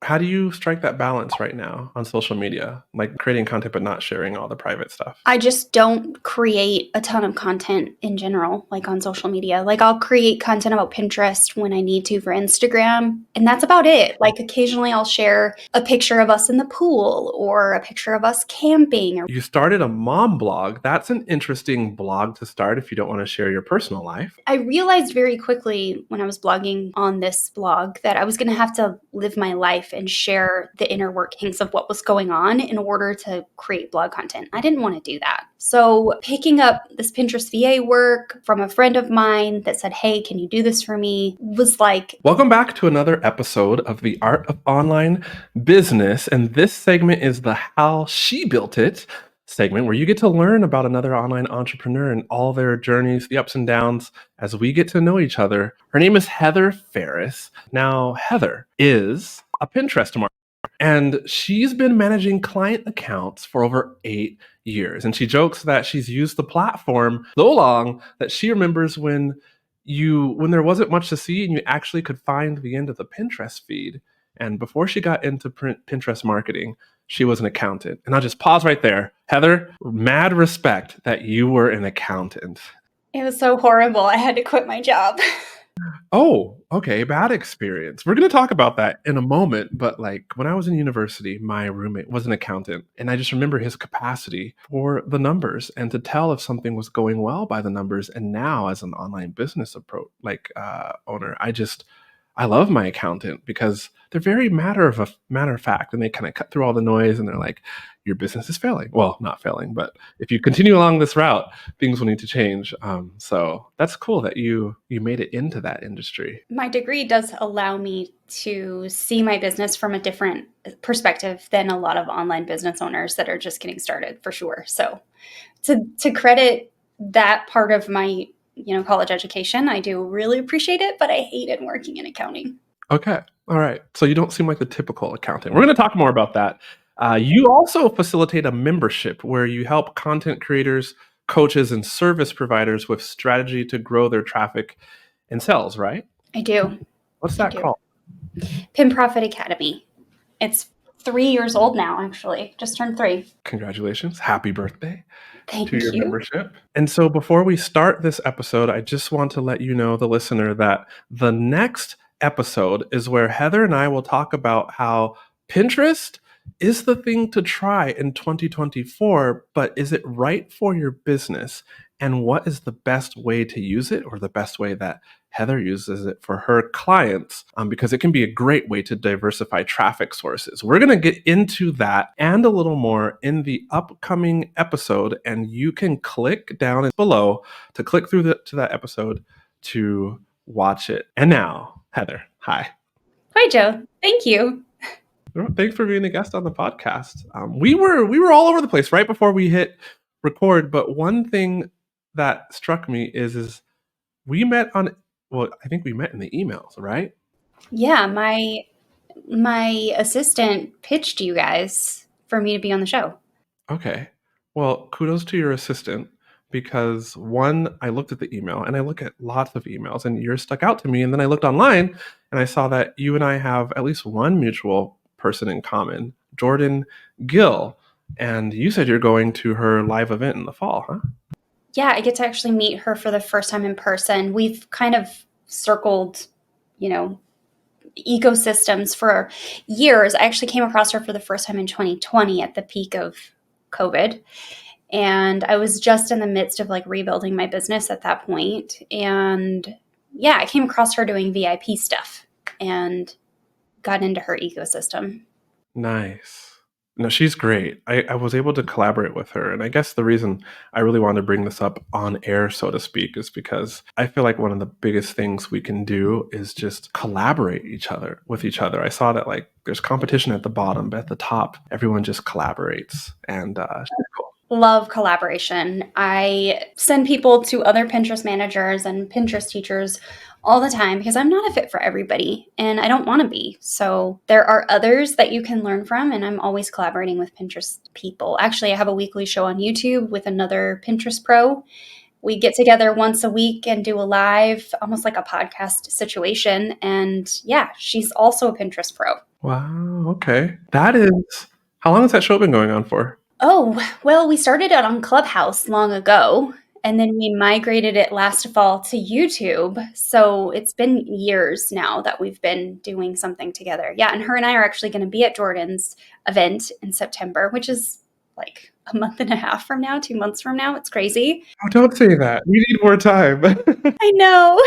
How do you strike that balance right now on social media? Like creating content, but not sharing all the private stuff? I just don't create a ton of content in general, like on social media. Like I'll create content about Pinterest when I need to for Instagram, and that's about it. Like occasionally I'll share a picture of us in the pool or a picture of us camping. You started a mom blog. That's an interesting blog to start if you don't want to share your personal life. I realized very quickly when I was blogging on this blog that I was going to have to live my life and share the inner workings of what was going on in order to create blog content. I didn't want to do that. So picking up this Pinterest VA work from a friend of mine that said, hey, can you do this for me? Was like, welcome back to another episode of The Art of Online Business. And this segment is the How She Built It segment, where you get to learn about another online entrepreneur and all their journeys, the ups and downs, as we get to know each other. Her name is Heather Farris. Now, Heather is a Pinterest marketer, and she's been managing client accounts for over 8 years. And she jokes that she's used the platform so long that she remembers when there wasn't much to see and you actually could find the end of the Pinterest feed. And before she got into Pinterest marketing, she was an accountant. And I'll just pause right there. Heather, mad respect that you were an accountant. it was so horrible. I had to quit my job. Oh, okay. Bad experience. We're going to talk about that in a moment. But like when I was in university, my roommate was an accountant. And I just remember his capacity for the numbers and to tell if something was going well by the numbers. And now as an online business owner, I love my accountant because they're very matter of fact, and they kind of cut through all the noise and they're like, your business is failing. Well, not failing, but if you continue along this route, things will need to change. So that's cool that you made it into that industry. My degree does allow me to see my business from a different perspective than a lot of online business owners that are just getting started, for sure. So to credit that part of my college education, I do really appreciate it, but I hated working in accounting. Okay. All right. So you don't seem like the typical accountant. We're going to talk more about that. You also facilitate a membership where you help content creators, coaches, and service providers with strategy to grow their traffic and sales, right? I do. What's that called? Pin Profit Academy. It's 3 years old now, actually. Just turned 3. Congratulations. Happy birthday. Thank To your you. membership. And so before we start this episode, I just want to let you know, the listener, that the next episode is where Heather and I will talk about how Pinterest is the thing to try in 2024, but is it right for your business? And what is the best way to use it, or the best way that Heather uses it for her clients, because it can be a great way to diversify traffic sources. We're going to get into that and a little more in the upcoming episode, and you can click down below to click through to that episode to watch it. And now, Heather, hi. QUAY.jo, thank you. Thanks for being a guest on the podcast. We were all over the place right before we hit record, but one thing that struck me is we met on, well, I think we met in the emails, right? Yeah, my assistant pitched you guys for me to be on the show. Okay. Well, kudos to your assistant, because one, I looked at the email, and I look at lots of emails, and yours stuck out to me. And then I looked online and I saw that you and I have at least one mutual person in common, Jordan Gill. And you said you're going to her live event in the fall, huh? Yeah, I get to actually meet her for the first time in person. We've kind of circled, ecosystems for years. I actually came across her for the first time in 2020 at the peak of COVID. And I was just in the midst of rebuilding my business at that point. And yeah, I came across her doing VIP stuff and got into her ecosystem. Nice. No, she's great. I was able to collaborate with her. And I guess the reason I really wanted to bring this up on air, so to speak, is because I feel like one of the biggest things we can do is just collaborate with each other. I saw that there's competition at the bottom, but at the top, everyone just collaborates. And she's cool. Love collaboration. I send people to other Pinterest managers and Pinterest teachers all the time because I'm not a fit for everybody and I don't want to be. So there are others that you can learn from, and I'm always collaborating with Pinterest people. Actually, I have a weekly show on YouTube with another Pinterest pro. We get together once a week and do a live, almost like a podcast situation. And yeah, she's also a Pinterest pro. Wow, okay. That is how long has that show been going on for? Oh, well, we started it on Clubhouse long ago, and then we migrated it last fall to YouTube. So it's been years now that we've been doing something together. Yeah, and her and I are actually going to be at Jordan's event in September, which is like a month and a half from now, 2 months from now. It's crazy. Oh, don't say that. We need more time. I know.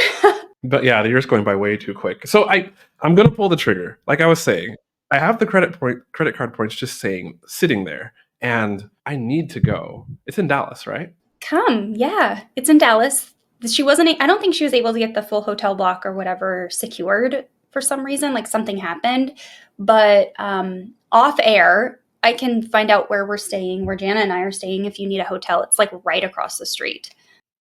But yeah, the year's going by way too quick. So I'm gonna pull the trigger. Like I was saying, I have the credit card points just saying sitting there, and I need to go. It's in Dallas, right? Come, yeah. It's in Dallas. She wasn't, I don't think she was able to get the full hotel block or whatever secured for some reason, like something happened. But off air, I can find out where we're staying, where Jana and I are staying if you need a hotel. It's like right across the street.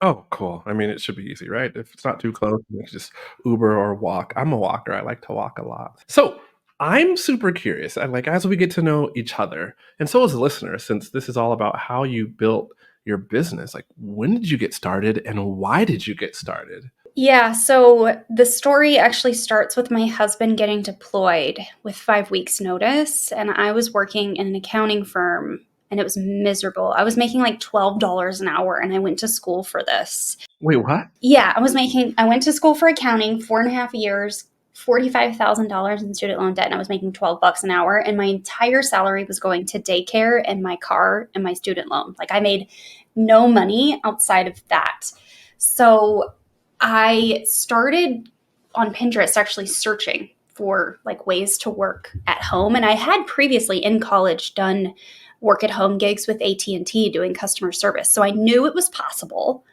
Oh, cool. I mean, it should be easy, right? If it's not too close, you can just Uber or walk. I'm a walker. I like to walk a lot. So I'm super curious. I like as we get to know each other, and so as a listener, since this is all about how you built your business. Like, when did you get started, and why did you get started? Yeah, so the story actually starts with my husband getting deployed with 5 weeks' notice. And I was working in an accounting firm and it was miserable. I was making like $12 an hour and I went to school for this. Wait, what? Yeah, I went to school for accounting 4.5 years, $45,000 in student loan debt, and I was making $12 an hour. And my entire salary was going to daycare and my car and my student loan. Like I made no money outside of that. So I started on Pinterest actually searching for like ways to work at home. And I had previously in college done work at home gigs with AT&T doing customer service. So I knew it was possible.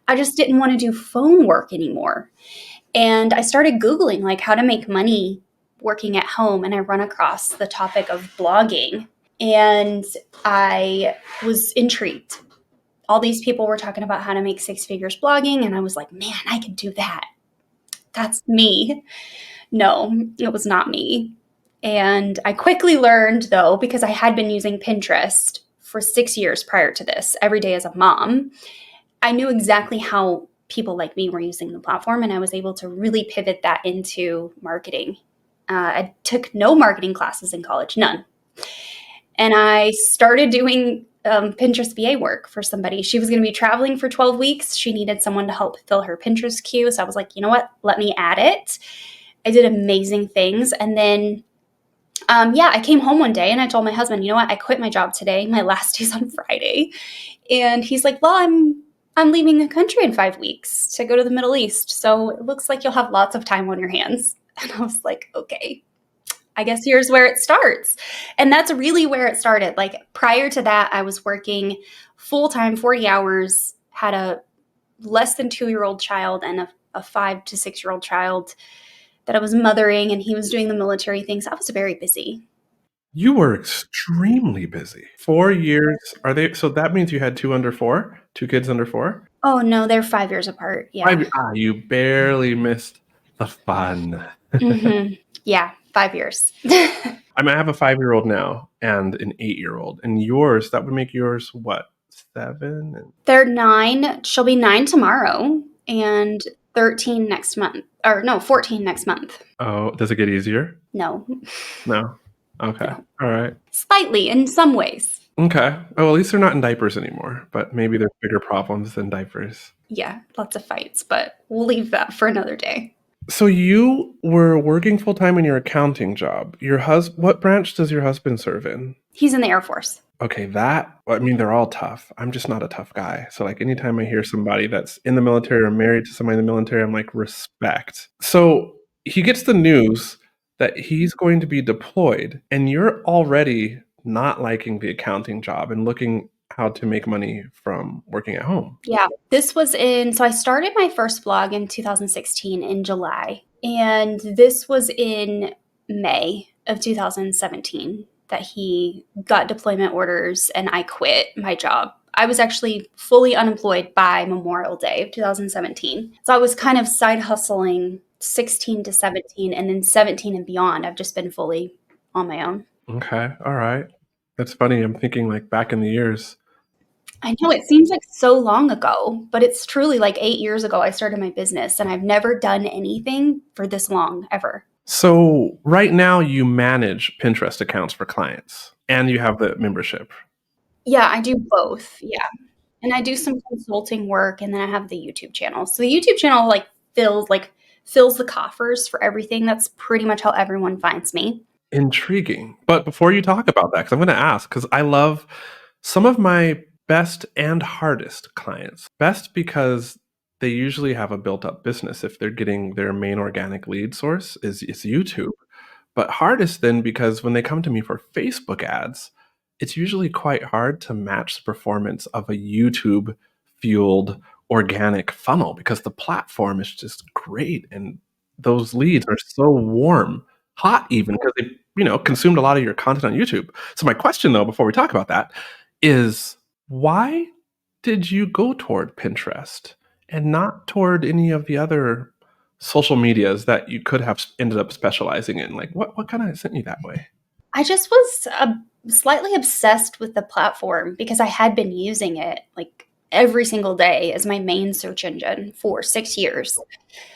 I just didn't want to do phone work anymore. And I started Googling like how to make money working at home. And I run across the topic of blogging. And I was intrigued. All these people were talking about how to make 6 figures blogging. And I was like, man, I could do that. That's me. No, it was not me. And I quickly learned, though, because I had been using Pinterest for 6 years prior to this, every day as a mom, I knew exactly how people like me were using the platform, and I was able to really pivot that into marketing. I took no marketing classes in college, none. And I started doing Pinterest VA work for somebody. She was going to be traveling for 12 weeks. She needed someone to help fill her Pinterest queue. So I was like, you know what? Let me add it. I did amazing things. And then, I came home one day and I told my husband, you know what? I quit my job today. My last day's on Friday. And he's like, well, I'm leaving the country in 5 weeks to go to the Middle East. So it looks like you'll have lots of time on your hands. And I was like, okay, I guess here's where it starts. And that's really where it started. Like prior to that, I was working full time, 40 hours, had a less than 2-year-old child and a 5 to 6-year-old child that I was mothering, and he was doing the military things. I was very busy. You were extremely busy. 4 years. Are they? So that means you had two under four, two kids under four. Oh no, they're 5 years apart. Yeah. You barely missed the fun. Yeah, 5 years. I mean, I have a 5-year-old now and an 8-year-old, and yours, that would make yours what, 7? And They're 9. She'll be 9 tomorrow and 13 next month. Or no, 14 next month. oh, does it get easier? No, No. Okay. no. All right. Slightly in some ways. Okay. Oh, at least they're not in diapers anymore, but maybe there's bigger problems than diapers. Yeah, lots of fights, but we'll leave that for another day. So you were working full time in your accounting job. What branch does your husband serve in? He's in the Air Force. Okay, I mean, they're all tough. I'm just not a tough guy. So, like, anytime I hear somebody that's in the military or married to somebody in the military, I'm like, respect. So, he gets the news that he's going to be deployed, and you're already not liking the accounting job and looking how to make money from working at home. Yeah, so I started my first blog in 2016 in July, and this was in May of 2017 that he got deployment orders and I quit my job. I was actually fully unemployed by Memorial Day of 2017. So I was kind of side hustling 16 to 17, and then 17 and beyond, I've just been fully on my own. Okay, all right. That's funny. I'm thinking like back in the years. I know it seems like so long ago, but it's truly like 8 years ago I started my business and I've never done anything for this long ever. So right now you manage Pinterest accounts for clients and you have the membership. Yeah, I do both. Yeah. And I do some consulting work and then I have the YouTube channel. So the YouTube channel fills the coffers for everything. That's pretty much how everyone finds me. Intriguing. But before you talk about that, because I'm going to ask, because I love some of my best and hardest clients. Best because they usually have a built up business if they're getting their main organic lead source is YouTube. But hardest then because when they come to me for Facebook ads, it's usually quite hard to match the performance of a YouTube fueled organic funnel because the platform is just great and those leads are so warm, hot even because they, consumed a lot of your content on YouTube. So my question though, before we talk about that, is why did you go toward Pinterest and not toward any of the other social medias that you could have ended up specializing in? Like, what kind of sent you that way? I just was slightly obsessed with the platform because I had been using it like every single day as my main search engine for 6 years.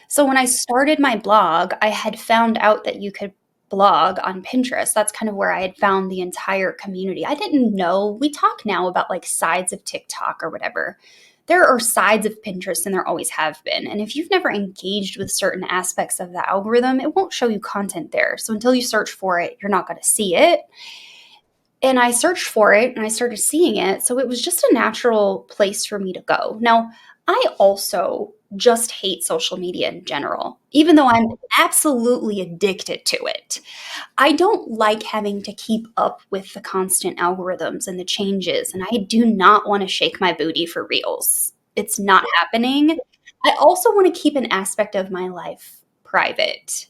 So when I started my blog, I had found out that you could blog on Pinterest. That's kind of where I had found the entire community. I didn't know. We talk now about like sides of TikTok or whatever. There are sides of Pinterest and there always have been. And if you've never engaged with certain aspects of the algorithm, it won't show you content there. So until you search for it, you're not going to see it. And I searched for it and I started seeing it. So it was just a natural place for me to go. Now, I also just hate social media in general, even though I'm absolutely addicted to it. I don't like having to keep up with the constant algorithms and the changes, and I do not want to shake my booty for reels. It's not happening. I also want to keep an aspect of my life private.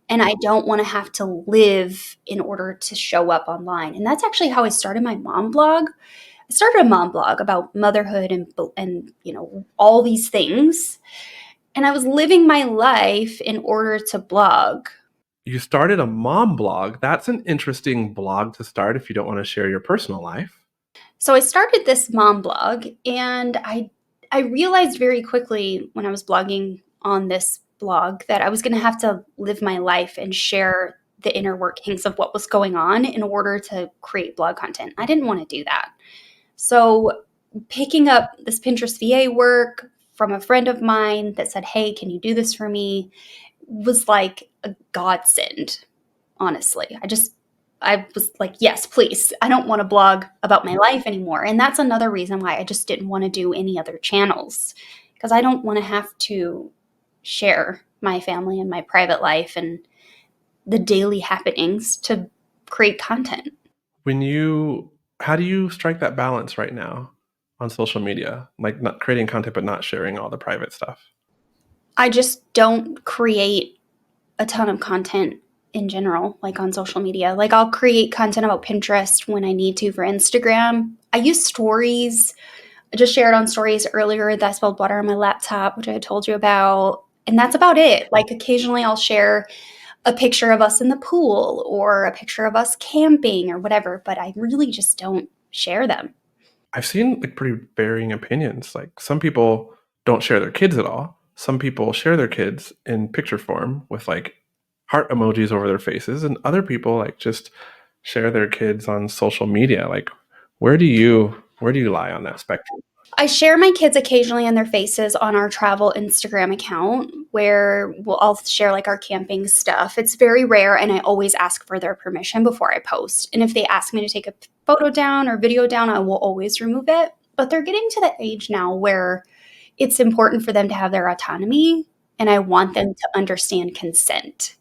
And I don't want to have to live in order to show up online. And that's actually how I started my mom blog. I started a mom blog about motherhood and all these things. And I was living my life in order to blog. You started a mom blog. That's an interesting blog to start if you don't want to share your personal life. So I started this mom blog and I realized very quickly when I was blogging on this blog that I was going to have to live my life and share the inner workings of what was going on in order to create blog content. I didn't want to do that. So picking up this Pinterest VA work from a friend of mine that said, "Hey, can you do this for me?" was like a godsend, honestly. I was like, yes, please. I don't want to blog about my life anymore. And that's another reason why I just didn't want to do any other channels because I don't want to have to share my family and my private life and the daily happenings to create content. When you, how do you strike that balance right now on social media? Like not creating content, but not sharing all the private stuff. I just don't create a ton of content in general, like on social media. Like I'll create content about Pinterest when I need to for Instagram. I use stories. I just shared on stories earlier that I spilled water on my laptop, which I told you about. And that's about it. Like occasionally I'll share a picture of us in the pool or a picture of us camping or whatever, but I really just don't share them. I've seen like pretty varying opinions. Like some people don't share their kids at all. Some people share their kids in picture form with like heart emojis over their faces, and other people like just share their kids on social media. Like where do you lie on that spectrum? I share my kids occasionally and their faces on our travel Instagram account where I'll share like our camping stuff. It's very rare and I always ask for their permission before I post. And if they ask me to take a photo down or video down, I will always remove it. But they're getting to the age now where it's important for them to have their autonomy and I want them to understand consent.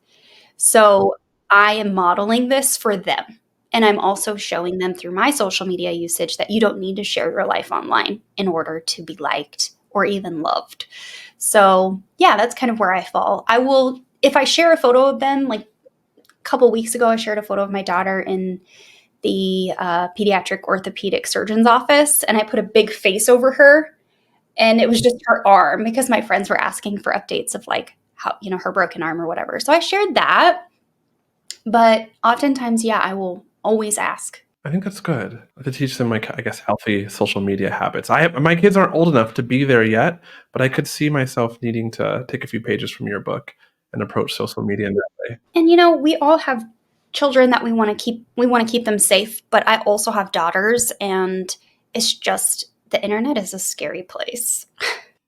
So I am modeling this for them. And I'm also showing them through my social media usage that you don't need to share your life online in order to be liked or even loved. So, yeah, that's kind of where I fall. I will, if I share a photo of them, like a couple weeks ago, I shared a photo of my daughter in the pediatric orthopedic surgeon's office, and I put a big face over her, and it was just her arm because my friends were asking for updates of like how, her broken arm or whatever. So I shared that. But oftentimes, yeah, I will always ask. I think that's good to teach them like I guess healthy social media habits. My kids aren't old enough to be there yet, but I could see myself needing to take a few pages from your book and approach social media in that way. And we all have children that we want to keep them safe, but I also have daughters, and it's just the internet is a scary place.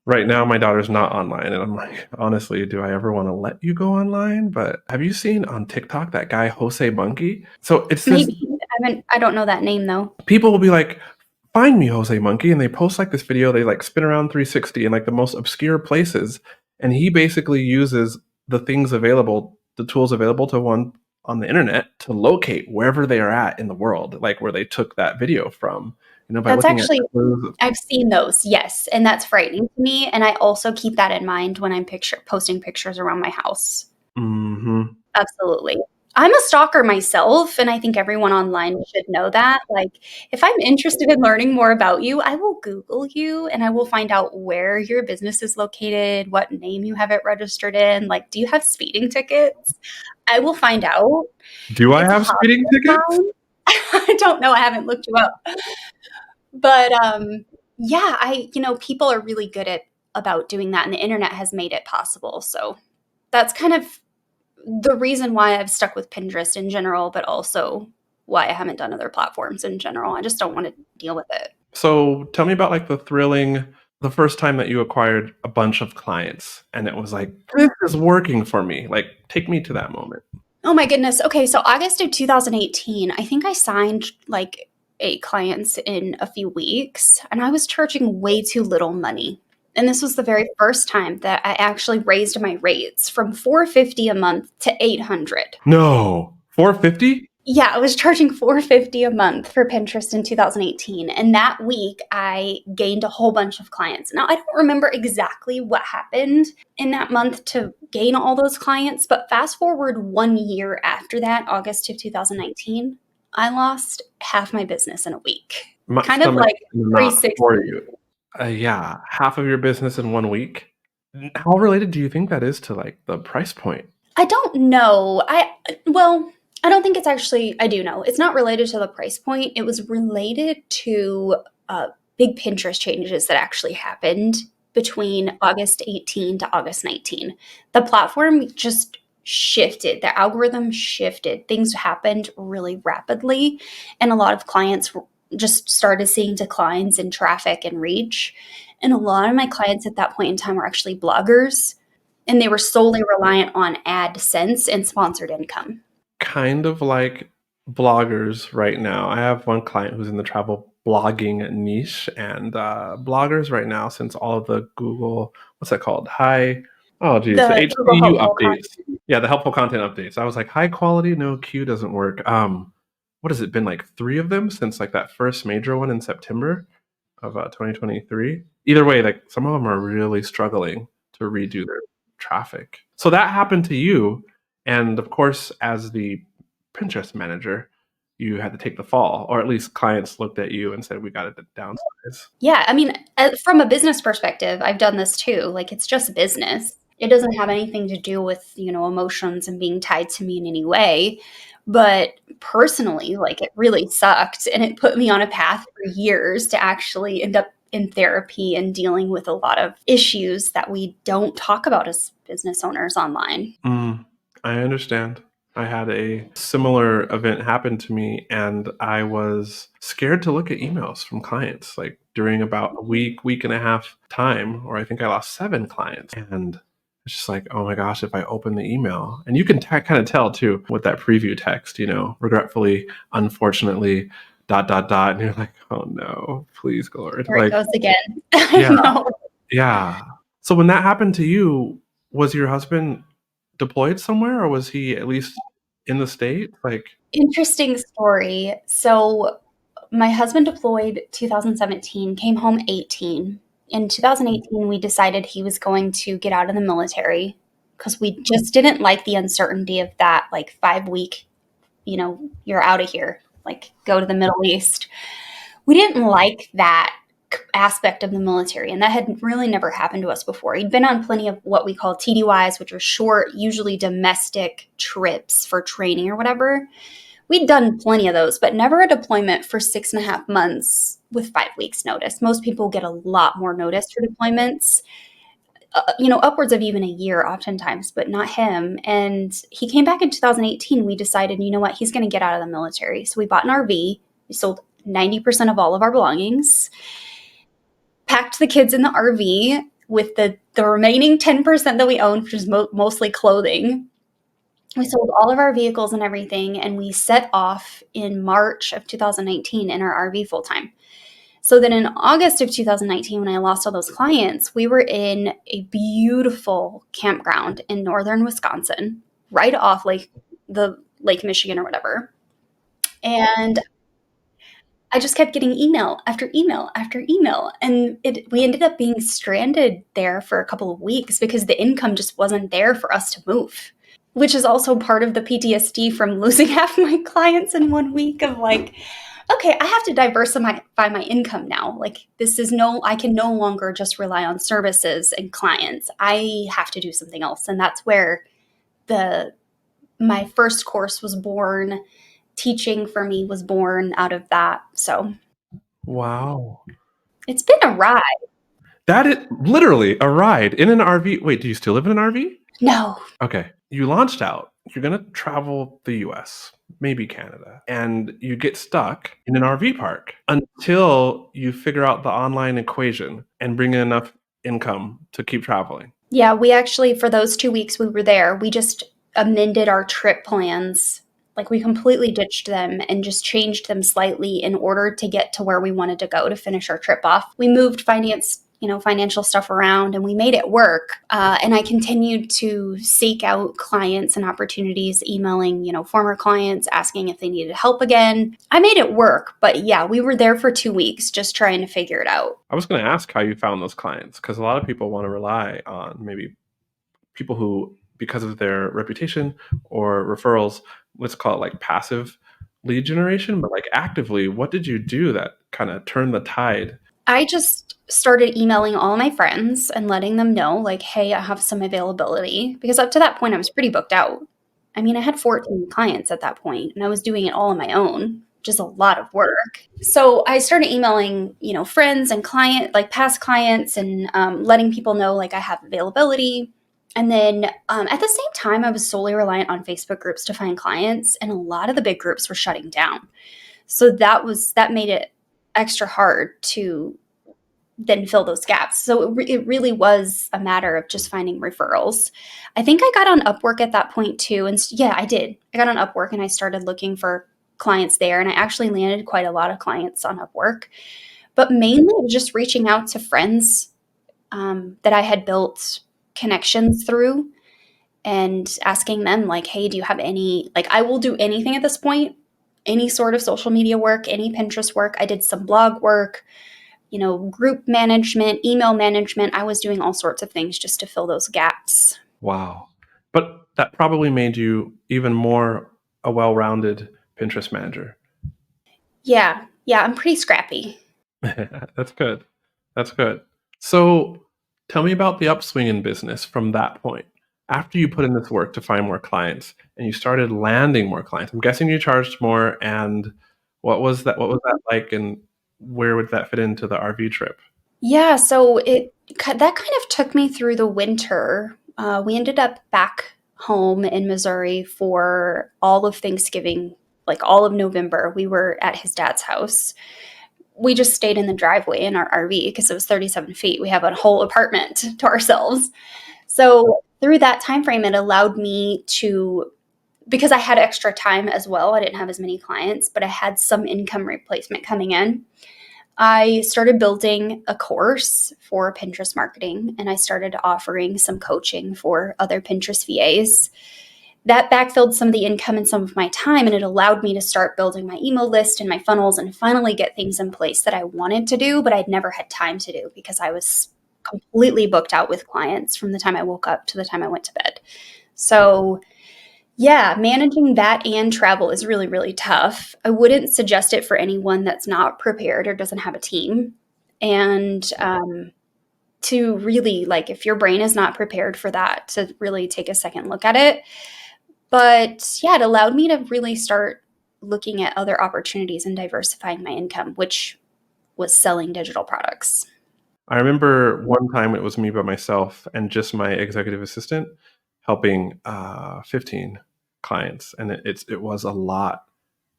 Right now, my daughter's not online, and I'm like, honestly, do I ever want to let you go online? But have you seen on TikTok that guy Jose Monkey? So it's this. Maybe I don't know that name though. People will be like, "Find me, Jose Monkey," and they post like this video. They like spin around 360 in like the most obscure places, and he basically uses the tools available to one on the internet to locate wherever they are at in the world, like where they took that video from. By That's looking at actually clues. I've seen those, yes, and that's frightening to me, and I also keep that in mind when I'm posting pictures around my house. Mm-hmm. Absolutely. I'm a stalker myself, and I think everyone online should know that. Like, if I'm interested in learning more about you, I will Google you and I will find out where your business is located, what name you have it registered in. Like, do you have speeding tickets? I will find out. Do I It's a have hobby speeding of tickets? mine. I don't know. I haven't looked you up. But yeah, people are really good at about doing that, and the internet has made it possible. So that's kind of the reason why I've stuck with Pinterest in general, but also why I haven't done other platforms in general. I just don't want to deal with it. So tell me about like the first time that you acquired a bunch of clients and it was like, this is working for me. Like, take me to that moment. Oh my goodness. Okay, so August of 2018, I think I signed like 8 clients in a few weeks, and I was charging way too little money. And this was the very first time that I actually raised my rates from $450 a month to $800. No, 450? Yeah, I was charging $450 a month for Pinterest in 2018, and that week I gained a whole bunch of clients. Now, I don't remember exactly what happened in that month to gain all those clients, but fast forward 1 year after that, August of 2019, I lost half my business in a week. My Kind of stomach like is not 360. for you. Yeah, half of your business in 1 week. How related do you think that is to like the price point? I don't know. I don't think it's actually, I do know. It's not related to the price point. It was related to big Pinterest changes that actually happened between August 18 to August 19. The platform just shifted, the algorithm shifted. Things happened really rapidly, and a lot of clients just started seeing declines in traffic and reach. And a lot of my clients at that point in time were actually bloggers, and they were solely reliant on AdSense and sponsored income. Kind of like bloggers right now. I have one client who's in the travel blogging niche, and bloggers right now, since all of the Google, what's that called? The The Google HCU helpful updates. content. Yeah, the helpful content updates. I was like, high quality, no, Q doesn't work. What has it been, like 3 of them since like that first major one in September of 2023? Either way, like some of them are really struggling to redo their traffic. So that happened to you, and of course, as the Pinterest manager, you had to take the fall, or at least clients looked at you and said, "We got to downsize." Yeah, I mean, from a business perspective, I've done this too. Like, it's just business. It doesn't have anything to do with, emotions and being tied to me in any way. But personally, like, it really sucked. And it put me on a path for years to actually end up in therapy and dealing with a lot of issues that we don't talk about as business owners online. I understand. I had a similar event happen to me, and I was scared to look at emails from clients, like during about a week and a half time, or I think I lost 7 clients. And it's just like, oh my gosh, if I open the email, and you can kind of tell too with that preview text, regretfully, unfortunately, dot, dot, dot. And you're like, oh no, please, Lord. There it Like, goes again. I yeah, know. yeah. So when that happened to you, was your husband deployed somewhere, or was he at least in the state? Like, Interesting story. So, my husband deployed 2017, came home 18. In 2018, we decided he was going to get out of the military because we just didn't like the uncertainty of that, like 5 week, you're out of here, like go to the Middle East. We didn't like that aspect of the military, and that had really never happened to us before. He'd been on plenty of what we call TDYs, which are short, usually domestic trips for training or whatever. We'd done plenty of those, but never a deployment for 6.5 months with 5 weeks notice. Most people get a lot more notice for deployments. upwards of even a year oftentimes, but not him. And he came back in 2018. We decided, you know what, he's going to get out of the military. So we bought an RV. We sold 90% of all of our belongings, packed the kids in the RV with the remaining 10% that we owned, which is mostly clothing. We sold all of our vehicles and everything, and we set off in March of 2019 in our RV full time. So then in August of 2019, when I lost all those clients, we were in a beautiful campground in northern Wisconsin, right off the Lake Michigan or whatever. And I just kept getting email after email after email. And we ended up being stranded there for a couple of weeks because the income just wasn't there for us to move, which is also part of the PTSD from losing half my clients in 1 week of like, okay, I have to diversify my income now. Like I can no longer just rely on services and clients. I have to do something else. And that's where my first course was born. Teaching for me was born out of that. So Wow. it's been a ride. That is literally a ride in an RV. Wait, do you still live in an RV? No. Okay. You launched out. You're going to travel the US, maybe Canada, and you get stuck in an RV park until you figure out the online equation and bring in enough income to keep traveling. Yeah, we actually, for those 2 weeks we were there, we just amended our trip plans. Like we completely ditched them and just changed them slightly in order to get to where we wanted to go to finish our trip off. We moved financial stuff around and we made it work. And I continued to seek out clients and opportunities, emailing, former clients, asking if they needed help again. I made it work, but yeah, we were there for 2 weeks just trying to figure it out. I was going to ask how you found those clients because a lot of people want to rely on maybe people who, because of their reputation or referrals, let's call it like passive lead generation, but like actively, what did you do that kind of turned the tide? I just started emailing all my friends and letting them know, like, hey, I have some availability. Because up to that point, I was pretty booked out. I mean, I had 14 clients at that point, and I was doing it all on my own, just a lot of work. So I started emailing, friends and past clients, and letting people know, like, I have availability. And then at the same time, I was solely reliant on Facebook groups to find clients, and a lot of the big groups were shutting down. So that made it extra hard to then fill those gaps. So it really was a matter of just finding referrals. I think I got on Upwork at that point too. And yeah, I did. I got on Upwork and I started looking for clients there. And I actually landed quite a lot of clients on Upwork. But mainly it was just reaching out to friends that I had built connections through and asking them, like, hey, do you have any, like, I will do anything at this point, any sort of social media work, any Pinterest work. I did some blog work, group management, email management. I was doing all sorts of things just to fill those gaps. Wow. But that probably made you even more a well-rounded Pinterest manager. Yeah. Yeah. I'm pretty scrappy. That's good. That's good. So tell me about the upswing in business from that point. After you put in this work to find more clients and you started landing more clients, I'm guessing you charged more. And what was that like? And where would that fit into the RV trip? Yeah. So that kind of took me through the winter. We ended up back home in Missouri for all of Thanksgiving, like all of November. We were at his dad's house. We just stayed in the driveway in our RV because it was 37 feet. We have a whole apartment to ourselves. So through that time frame, it allowed me to, because I had extra time as well. I didn't have as many clients, but I had some income replacement coming in. I started building a course for Pinterest marketing, and I started offering some coaching for other Pinterest VAs. That backfilled some of the income and some of my time, and it allowed me to start building my email list and my funnels and finally get things in place that I wanted to do, but I'd never had time to do because I was completely booked out with clients from the time I woke up to the time I went to bed. So yeah, managing that and travel is really, really tough. I wouldn't suggest it for anyone that's not prepared or doesn't have a team. And to really, like, if your brain is not prepared for that, to really take a second look at it. But yeah, it allowed me to really start looking at other opportunities and diversifying my income, which was selling digital products. I remember one time it was me by myself and just my executive assistant helping 15 clients, and it was a lot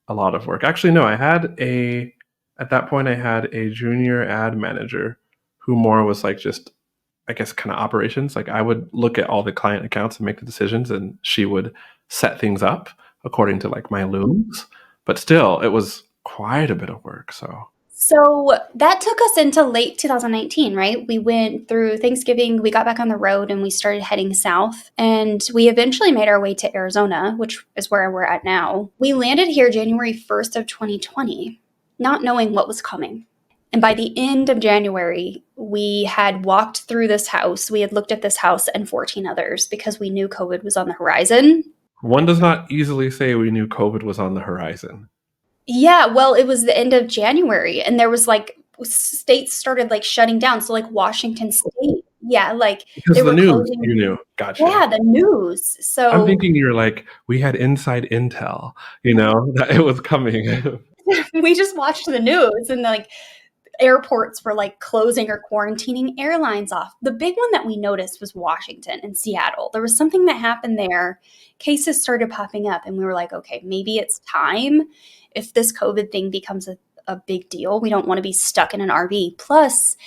of work. Actually, no, I had a at that point I had a junior ad manager who more was like just I guess kind of operations. Like I would look at all the client accounts and make the decisions, and she would set things up according to like my looms. But still, it was quite a bit of work. So So that took us into late 2019, right? We went through Thanksgiving, we got back on the road and we started heading south. And we eventually made our way to Arizona, which is where we're at now. We landed here January 1st of 2020, not knowing what was coming. And by the end of January, we had walked through this house. We had looked at this house and 14 others because we knew COVID was on the horizon. one does not easily say we knew COVID was on the horizon. Yeah, well, it was the end of January and there was like states started like shutting down. So like Washington State, yeah, like Because they the were news, closing. you knew. Gotcha. Yeah, the news. I'm So thinking you're like, we had inside intel, that it was coming. we just watched the news and like airports were like closing or quarantining airlines off. The big one that we noticed was Washington and Seattle. There was something that happened there. Cases started popping up, and we were like, okay, maybe it's time. If this COVID thing becomes a big deal, we don't want to be stuck in an RV. Plus,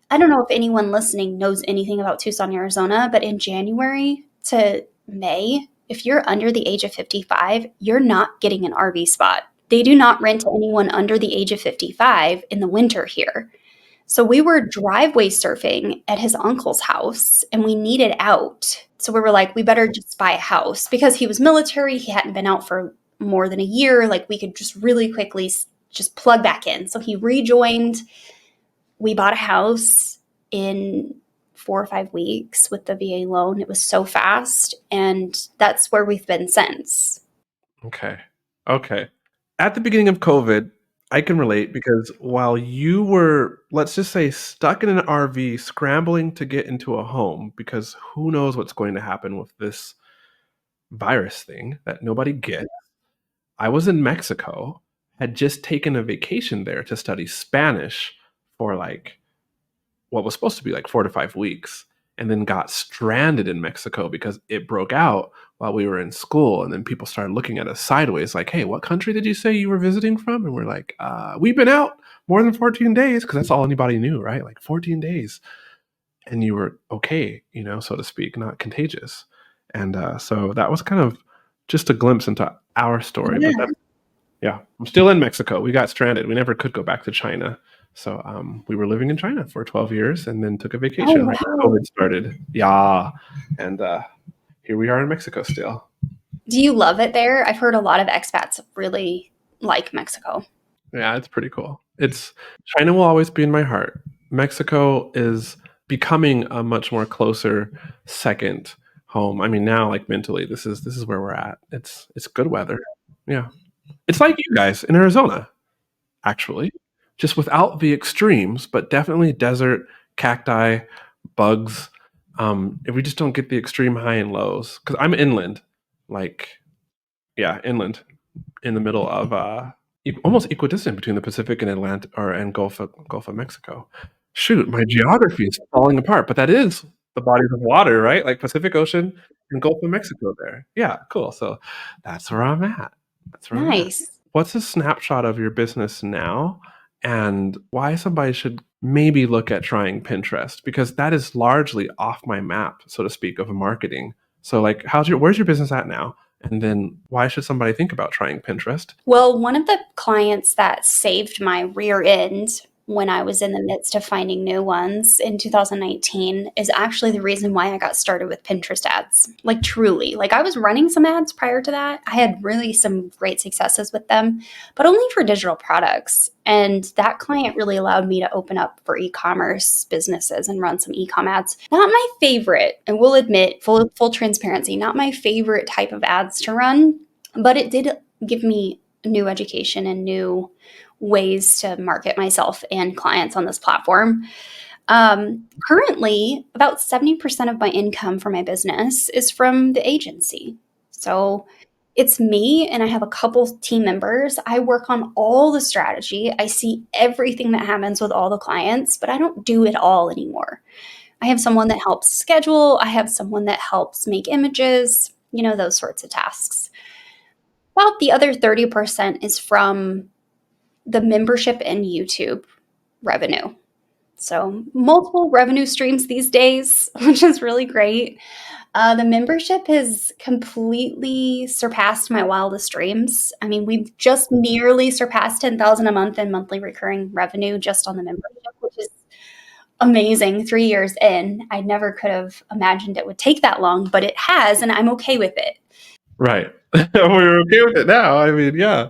I don't know if anyone listening knows anything about Tucson, Arizona, but in January to May, if you're under the age of 55, you're not getting an RV spot. They do not rent to anyone under the age of 55 in the winter here. So we were driveway surfing at his uncle's house and we needed out. So we were like, we better just buy a house because he was military. He hadn't been out for more than a year. Like we could just really quickly just plug back in. So he rejoined. We bought a house in 4 or 5 weeks with the VA loan. It was so fast. And that's where we've been since. Okay. Okay. At the beginning of COVID, I can relate because while you were, let's just say, stuck in an RV scrambling to get into a home because who knows what's going to happen with this virus thing that nobody gets. I was in Mexico, had just taken a vacation there to study Spanish for like what was supposed to be like 4 to 5 weeks, and then got stranded in Mexico because it broke out while we were in school. And then people started looking at us sideways, like, hey, what country did you say you were visiting from? And we're like, we've been out more than 14 days, because that's all anybody knew, right? Like 14 days. And you were okay, so to speak, not contagious. And so that was kind of just a glimpse into our story. Yeah. But that's, yeah, I'm still in Mexico. We got stranded. We never could go back to China. So we were living in China for 12 years and then took a vacation right when COVID started. Yeah. And here we are in Mexico still. Do you love it there? I've heard a lot of expats really like Mexico. Yeah, it's pretty cool. China will always be in my heart. Mexico is becoming a much more closer second home. I mean, now like mentally, this is where we're at. It's good weather. Yeah. It's like you guys in Arizona, actually. Just without the extremes, but definitely desert, cacti, bugs. If we just don't get the extreme high and lows, because I'm inland, like yeah, inland in the middle of almost equidistant between the Pacific and Atlantic and Gulf of Mexico. Shoot, my geography is falling apart, but that is the bodies of water, right? Like Pacific Ocean and Gulf of Mexico there. Yeah, cool. So that's where I'm at. That's where I'm at. Nice. What's a snapshot of your business now, and why somebody should maybe look at trying Pinterest? Because that is largely off my map, so to speak, of marketing. So like where's your business at now? And then why should somebody think about trying Pinterest? Well, one of the clients that saved my rear end when I was in the midst of finding new ones in 2019 is actually the reason why I got started with Pinterest ads. Like truly, like I was running some ads prior to that. I had really some great successes with them, but only for digital products. And that client really allowed me to open up for e-commerce businesses and run some e-com ads. Not my favorite, and we'll admit, full transparency, not my favorite type of ads to run, but it did give me new education and new ways to market myself and clients on this platform. Currently, about 70% of my income for my business is from the agency. So It's me and I have a couple team members. I work on all the strategy. I see everything that happens with all the clients, but I don't do it all anymore. I have someone that helps schedule, I have someone that helps make images, those sorts of tasks. About the other 30% is from the membership and YouTube revenue. So, multiple revenue streams these days, which is really great. The membership has completely surpassed my wildest dreams. I mean, we've just nearly surpassed 10,000 a month in monthly recurring revenue just on the membership, which is amazing. 3 years in, I never could have imagined it would take that long, but it has, and I'm okay with it. Right. We're okay with it now. I mean, yeah.